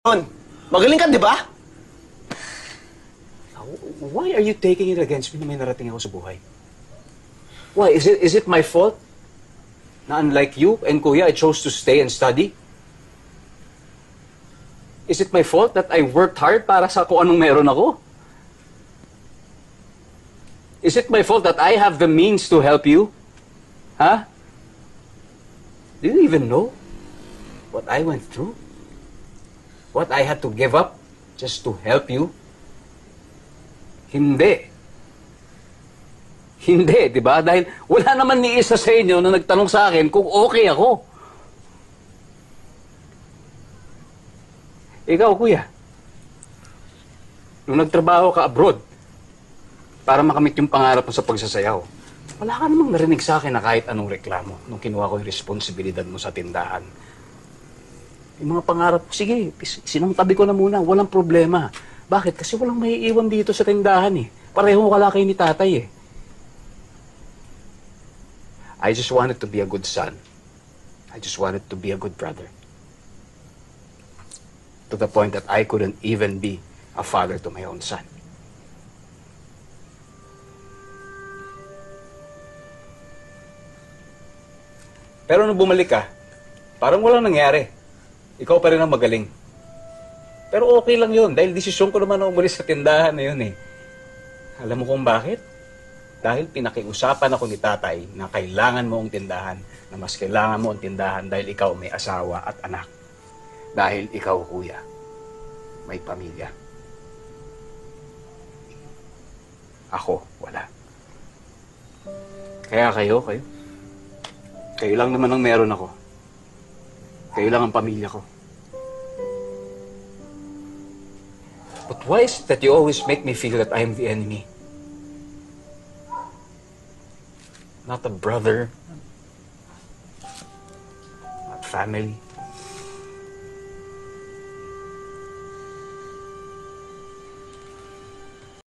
Magaling ka, di ba? Why are you taking it against me na may narating ako sa buhay? Why? Is it my fault? Na unlike you and Kuya, I chose to stay and study? Is it my fault that I worked hard para sa kung anong meron ako? Is it my fault that I have the means to help you? Huh? Do you even know what I went through? What I had to give up just to help you? Hindi. Hindi, di ba? Dahil wala naman ni isa sa inyo na nagtanong sa akin kung okay ako. Ikaw, Kuya, nung nagtrabaho ka abroad para makamit yung pangarap mo sa pagsasayaw, wala ka namang narinig sa akin na kahit anong reklamo nung kinuha ko yung responsibilidad mo sa tindahan. Yung mga pangarap, sige, sinangtabi ko na muna, walang problema. Bakit? Kasi walang maiiwan dito sa tindahan eh. Pareho wala kayo ni tatay eh. I just wanted to be a good son. I just wanted to be a good brother. To the point that I couldn't even be a father to my own son. Pero nung bumalik ka, parang walang nangyari. Ikaw pa rin ang magaling. Pero okay lang yun, dahil desisyon ko naman na umalis sa tindahan na yun eh. Alam mo kung bakit? Dahil pinakiusapan ako ni tatay na kailangan mo ang tindahan, na mas kailangan mo ang tindahan dahil ikaw may asawa at anak. Dahil ikaw, Kuya, may pamilya. Ako, wala. Kaya kayo. Kayo lang naman ang meron ako. Kayo lang ang pamilya ko. But why is it that you always make me feel that I am the enemy? Not a brother. Not family.